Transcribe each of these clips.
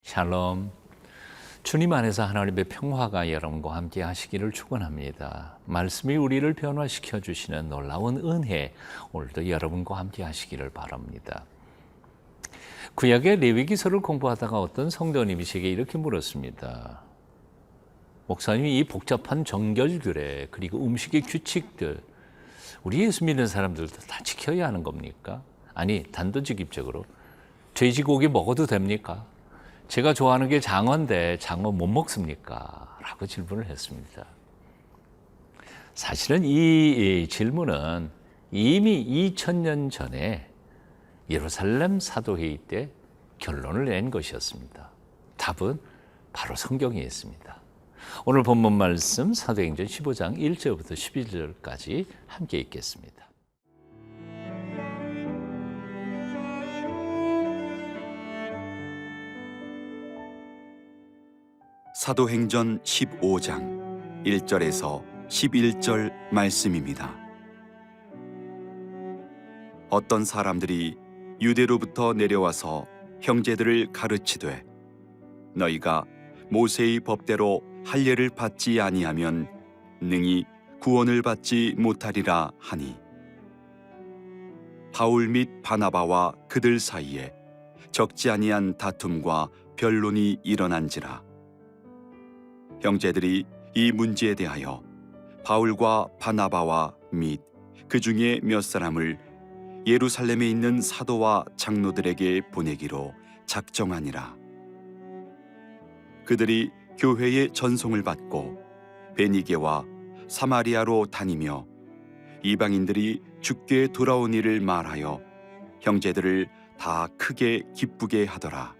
샬롬. 주님 안에서 하나님의 평화가 여러분과 함께 하시기를 축원합니다. 말씀이 우리를 변화시켜 주시는 놀라운 은혜, 오늘도 여러분과 함께 하시기를 바랍니다. 구약의 레위기서를 공부하다가 어떤 성도님이 제게 이렇게 물었습니다. 목사님이 이 복잡한 정결규례 그리고 음식의 규칙들, 우리 예수 믿는 사람들도 다 지켜야 하는 겁니까? 아니, 단도직입적으로 돼지고기 먹어도 됩니까? 제가 좋아하는 게 장어인데 장어 못 먹습니까? 라고 질문을 했습니다. 사실은 이 질문은 이미 2000년 전에 예루살렘 사도회의 때 결론을 낸 것이었습니다. 답은 바로 성경에 있습니다. 오늘 본문 말씀 사도행전 15장 1절부터 11절까지 함께 읽겠습니다. 사도행전 15장 1절에서 11절 말씀입니다. 어떤 사람들이 유대로부터 내려와서 형제들을 가르치되 너희가 모세의 법대로 할례를 받지 아니하면 능히 구원을 받지 못하리라 하니 바울 및 바나바와 그들 사이에 적지 아니한 다툼과 변론이 일어난지라. 형제들이 이 문제에 대하여 바울과 바나바와 및 그 중에 몇 사람을 예루살렘에 있는 사도와 장로들에게 보내기로 작정하니라. 그들이 교회의 전송을 받고 베니게와 사마리아로 다니며 이방인들이 주께 돌아온 일을 말하여 형제들을 다 크게 기쁘게 하더라.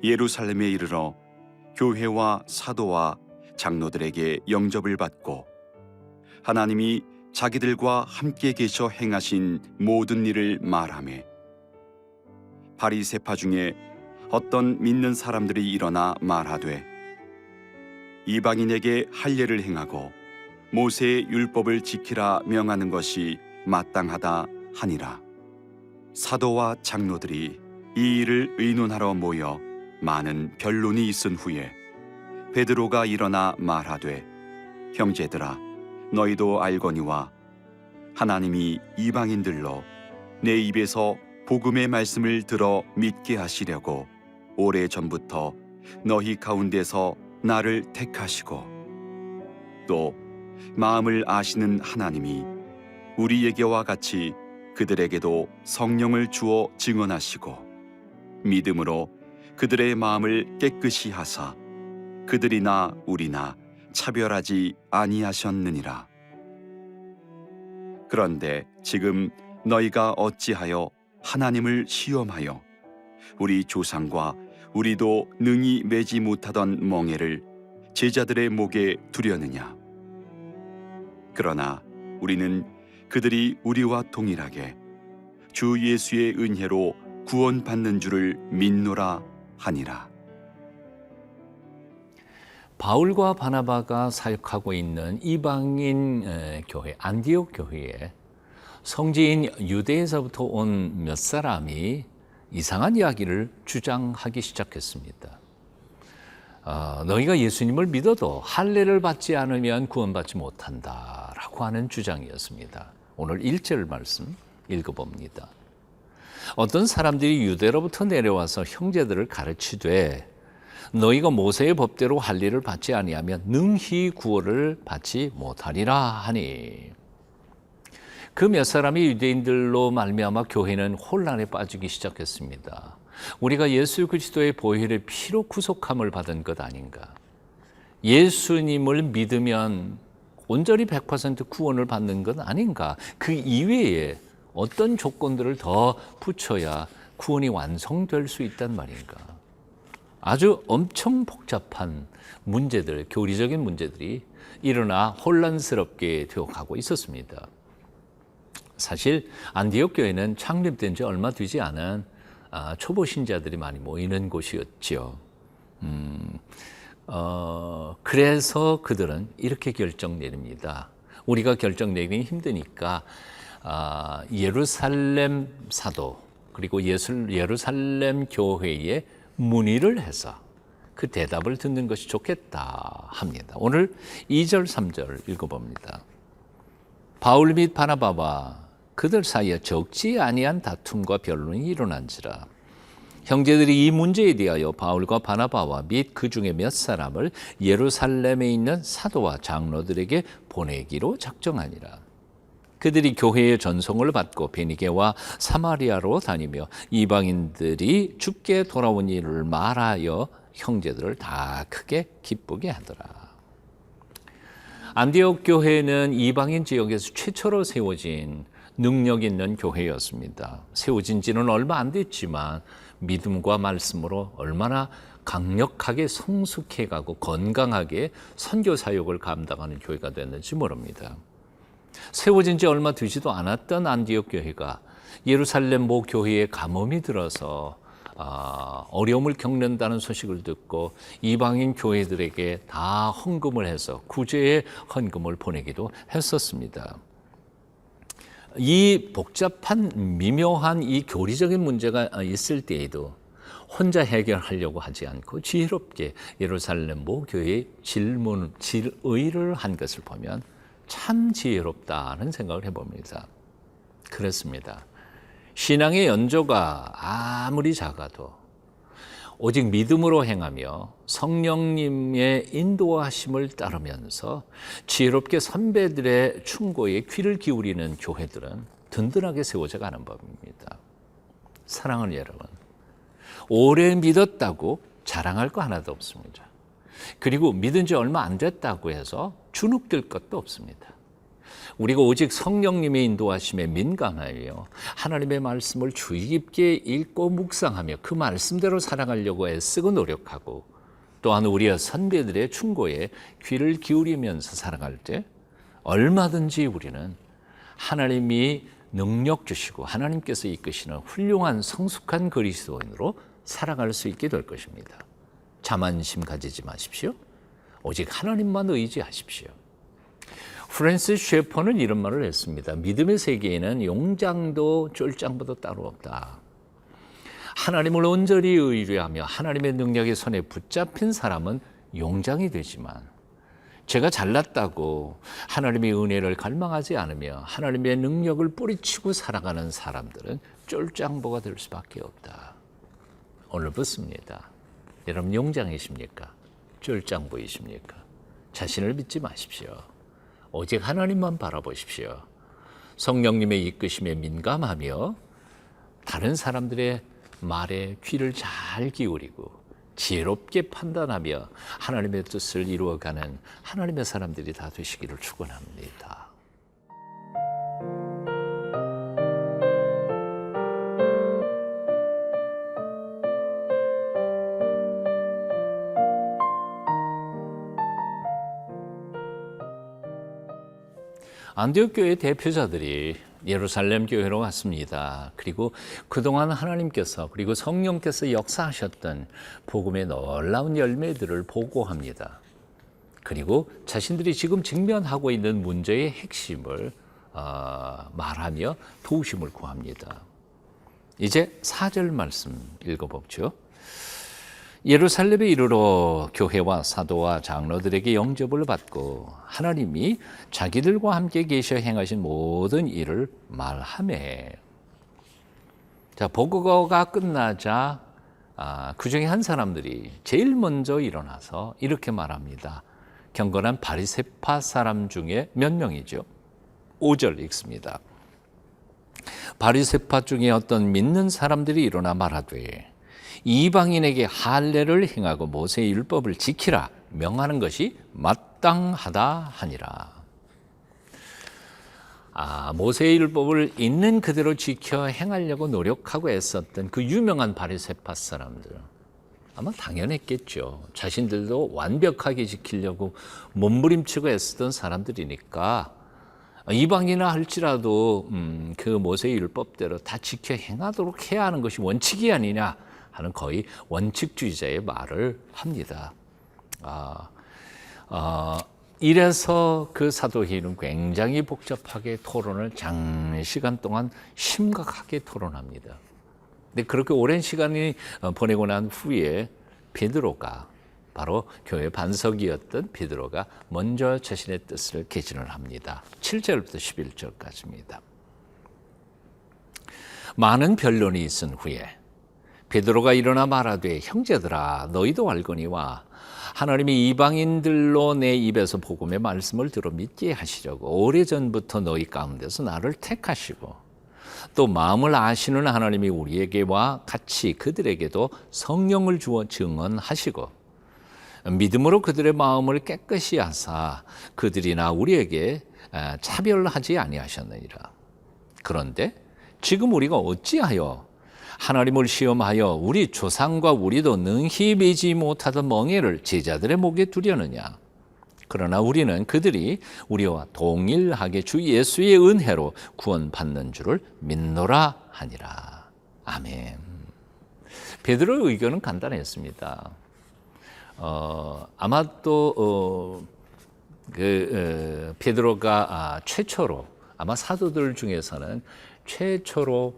예루살렘에 이르러 교회와 사도와 장로들에게 영접을 받고 하나님이 자기들과 함께 계셔 행하신 모든 일을 말하매 바리새파 중에 어떤 믿는 사람들이 일어나 말하되 이방인에게 할례를 행하고 모세의 율법을 지키라 명하는 것이 마땅하다 하니라. 사도와 장로들이 이 일을 의논하러 모여 많은 변론이 있은 후에 베드로가 일어나 말하되 형제들아 너희도 알거니와 하나님이 이방인들로 내 입에서 복음의 말씀을 들어 믿게 하시려고 오래전부터 너희 가운데서 나를 택하시고 또 마음을 아시는 하나님이 우리에게와 같이 그들에게도 성령을 주어 증언하시고 믿음으로 그들의 마음을 깨끗이 하사 그들이나 우리나 차별하지 아니하셨느니라. 그런데 지금 너희가 어찌하여 하나님을 시험하여 우리 조상과 우리도 능히 매지 못하던 멍에를 제자들의 목에 두려느냐. 그러나 우리는 그들이 우리와 동일하게 주 예수의 은혜로 구원받는 줄을 믿노라 하니라. 바울과 바나바가 사역하고 있는 이방인 교회, 안디옥 교회에 성지인 유대에서부터 온 몇 사람이 이상한 이야기를 주장하기 시작했습니다. 너희가 예수님을 믿어도 할례를 받지 않으면 구원받지 못한다라고 하는 주장이었습니다. 오늘 1절 말씀 읽어봅니다. 어떤 사람들이 유대로부터 내려와서 형제들을 가르치되 너희가 모세의 법대로 할례를 받지 아니하면 능히 구원을 받지 못하리라 하니 그 몇 사람이 유대인들로 말미암아 교회는 혼란에 빠지기 시작했습니다. 우리가 예수 그리스도의 보혈의 피로 구속함을 받은 것 아닌가? 예수님을 믿으면 온전히 100% 구원을 받는 것 아닌가? 그 이외에 어떤 조건들을 더 붙여야 구원이 완성될 수 있단 말인가? 아주 엄청 복잡한 문제들, 교리적인 문제들이 일어나 혼란스럽게 되어가고 있었습니다. 사실 안디옥 교회는 창립된 지 얼마 되지 않은 초보 신자들이 많이 모이는 곳이었죠. 그래서 그들은 이렇게 결정 내립니다. 우리가 결정 내리기 힘드니까 예루살렘 사도 그리고 예루살렘 교회에 문의를 해서 그 대답을 듣는 것이 좋겠다 합니다. 오늘 2절, 3절 읽어봅니다. 바울 및 바나바와 그들 사이에 적지 아니한 다툼과 변론이 일어난지라. 형제들이 이 문제에 대하여 바울과 바나바와 및 그 중에 몇 사람을 예루살렘에 있는 사도와 장로들에게 보내기로 작정하니라. 그들이 교회의 전송을 받고 베니게와 사마리아로 다니며 이방인들이 죽게 돌아온 일을 말하여 형제들을 다 크게 기쁘게 하더라. 안디옥 교회는 이방인 지역에서 최초로 세워진 능력 있는 교회였습니다. 세워진 지는 얼마 안 됐지만 믿음과 말씀으로 얼마나 강력하게 성숙해가고 건강하게 선교 사역을 감당하는 교회가 됐는지 모릅니다. 세워진 지 얼마 되지도 않았던 안디옥 교회가 예루살렘 모 교회에 가뭄이 들어서 어려움을 겪는다는 소식을 듣고 이방인 교회들에게 다 헌금을 해서 구제의 헌금을 보내기도 했었습니다. 이 복잡한 미묘한 이 교리적인 문제가 있을 때에도 혼자 해결하려고 하지 않고 지혜롭게 예루살렘 모 교회에 질의를 한 것을 보면 참 지혜롭다는 생각을 해봅니다. 그렇습니다. 신앙의 연조가 아무리 작아도 오직 믿음으로 행하며 성령님의 인도하심을 따르면서 지혜롭게 선배들의 충고에 귀를 기울이는 교회들은 든든하게 세워져 가는 법입니다. 사랑하는 여러분, 오래 믿었다고 자랑할 거 하나도 없습니다. 그리고 믿은 지 얼마 안 됐다고 해서 주눅들 것도 없습니다. 우리가 오직 성령님의 인도하심에 민감하여 하나님의 말씀을 주의 깊게 읽고 묵상하며 그 말씀대로 살아가려고 애쓰고 노력하고 또한 우리의 선배들의 충고에 귀를 기울이면서 살아갈 때 얼마든지 우리는 하나님이 능력 주시고 하나님께서 이끄시는 훌륭한 성숙한 그리스도인으로 살아갈 수 있게 될 것입니다. 자만심 가지지 마십시오. 오직 하나님만 의지하십시오. 프랜시스 셰퍼는 이런 말을 했습니다. 믿음의 세계에는 용장도 쫄장보다 따로 없다. 하나님을 온전히 의뢰하며 하나님의 능력의 손에 붙잡힌 사람은 용장이 되지만 제가 잘났다고 하나님의 은혜를 갈망하지 않으며 하나님의 능력을 뿌리치고 살아가는 사람들은 쫄장보가 될 수밖에 없다. 오늘 묻습니다. 여러분 용장이십니까? 쫄장보이십니까? 자신을 믿지 마십시오. 오직 하나님만 바라보십시오. 성령님의 이끄심에 민감하며 다른 사람들의 말에 귀를 잘 기울이고 지혜롭게 판단하며 하나님의 뜻을 이루어가는 하나님의 사람들이 다 되시기를 축원합니다. 안디옥 교회 대표자들이 예루살렘 교회로 왔습니다. 그리고 그동안 하나님께서 그리고 성령께서 역사하셨던 복음의 놀라운 열매들을 보고합니다. 그리고 자신들이 지금 직면하고 있는 문제의 핵심을 말하며 도우심을 구합니다. 이제 4절 말씀 읽어보죠. 예루살렘에 이르러 교회와 사도와 장로들에게 영접을 받고 하나님이 자기들과 함께 계셔 행하신 모든 일을 말하매. 자, 보고가 끝나자 그 중에 한 사람들이 제일 먼저 일어나서 이렇게 말합니다. 경건한 바리새파 사람 중에 몇 명이죠? 5절 읽습니다. 바리새파 중에 어떤 믿는 사람들이 일어나 말하되 이방인에게 할례를 행하고 모세의 율법을 지키라 명하는 것이 마땅하다 하니라. 모세의 율법을 있는 그대로 지켜 행하려고 노력하고 애썼던 그 유명한 바리새파 사람들 아마 당연했겠죠. 자신들도 완벽하게 지키려고 몸부림치고 애쓰던 사람들이니까 이방이나 할지라도 그 모세의 율법대로 다 지켜 행하도록 해야 하는 것이 원칙이 아니냐 하는 거의 원칙주의자의 말을 합니다. 이래서 그 사도회의는 굉장히 복잡하게 토론을 장시간 동안 심각하게 토론합니다. 근데 그렇게 오랜 시간이 보내고 난 후에 베드로가 바로 교회 반석이었던 베드로가 먼저 자신의 뜻을 개진을 합니다. 7절부터 11절까지입니다. 많은 변론이 있은 후에 베드로가 일어나 말하되 형제들아 너희도 알거니와 하나님이 이방인들로 내 입에서 복음의 말씀을 들어 믿게 하시려고 오래전부터 너희 가운데서 나를 택하시고 또 마음을 아시는 하나님이 우리에게와 같이 그들에게도 성령을 주어 증언하시고 믿음으로 그들의 마음을 깨끗이 하사 그들이나 우리에게 차별하지 아니하셨느니라. 그런데 지금 우리가 어찌하여 하나님을 시험하여 우리 조상과 우리도 능히 매지 못하던 멍에를 제자들의 목에 두려느냐. 그러나 우리는 그들이 우리와 동일하게 주 예수의 은혜로 구원받는 줄을 믿노라 하니라. 아멘. 베드로의 의견은 간단했습니다. 아마 또 베드로가 최초로 아마 사도들 중에서는 최초로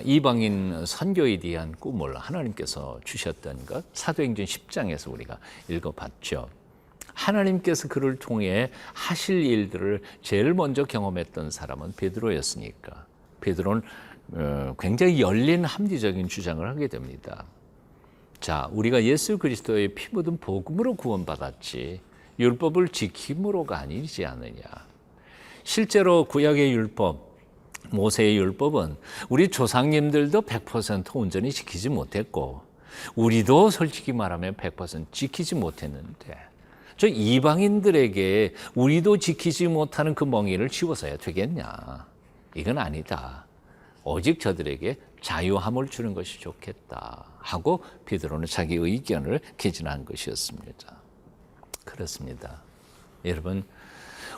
이방인 선교에 대한 꿈을 하나님께서 주셨던 것 사도행전 10장에서 우리가 읽어봤죠. 하나님께서 그를 통해 하실 일들을 제일 먼저 경험했던 사람은 베드로였으니까 베드로는 굉장히 열린 합리적인 주장을 하게 됩니다. 자, 우리가 예수 그리스도의 피 묻은 복음으로 구원받았지 율법을 지킴으로가 아니지 않느냐. 실제로 구약의 율법, 모세의 율법은 우리 조상님들도 100% 온전히 지키지 못했고 우리도 솔직히 말하면 100% 지키지 못했는데 저 이방인들에게 우리도 지키지 못하는 그 멍에를 지워서야 되겠냐. 이건 아니다. 오직 저들에게 자유함을 주는 것이 좋겠다 하고 베드로는 자기 의견을 개진한 것이었습니다. 그렇습니다. 여러분,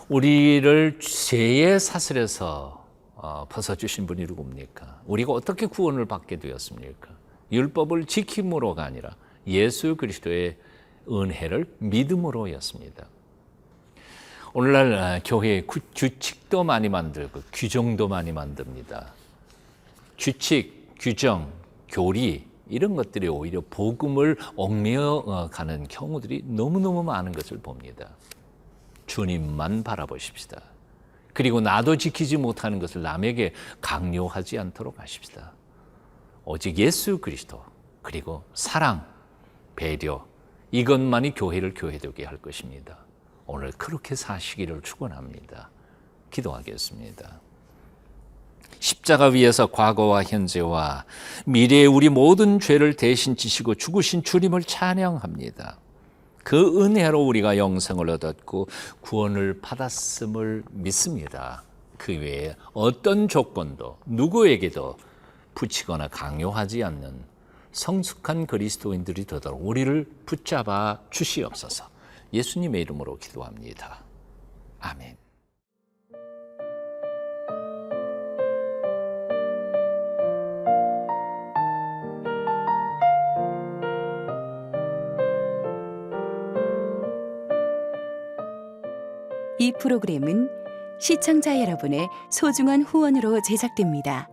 우리를 죄의 사슬에서 벗어주신 분이 누굽니까? 우리가 어떻게 구원을 받게 되었습니까? 율법을 지킴으로가 아니라 예수 그리스도의 은혜를 믿음으로였습니다. 오늘날 교회에 규칙도 많이 만들고 규정도 많이 만듭니다. 규칙, 규정, 교리 이런 것들이 오히려 복음을 얽매어 가는 경우들이 너무너무 많은 것을 봅니다. 주님만 바라보십시다. 그리고 나도 지키지 못하는 것을 남에게 강요하지 않도록 하십시다. 오직 예수 그리스도 그리고 사랑, 배려 이것만이 교회를 교회되게 할 것입니다. 오늘 그렇게 사시기를 축원합니다. 기도하겠습니다. 십자가 위에서 과거와 현재와 미래의 우리 모든 죄를 대신 지시고 죽으신 주님을 찬양합니다. 그 은혜로 우리가 영생을 얻었고 구원을 받았음을 믿습니다. 그 외에 어떤 조건도 누구에게도 붙이거나 강요하지 않는 성숙한 그리스도인들이 되도록 우리를 붙잡아 주시옵소서. 예수님의 이름으로 기도합니다. 아멘. 이 프로그램은 시청자 여러분의 소중한 후원으로 제작됩니다.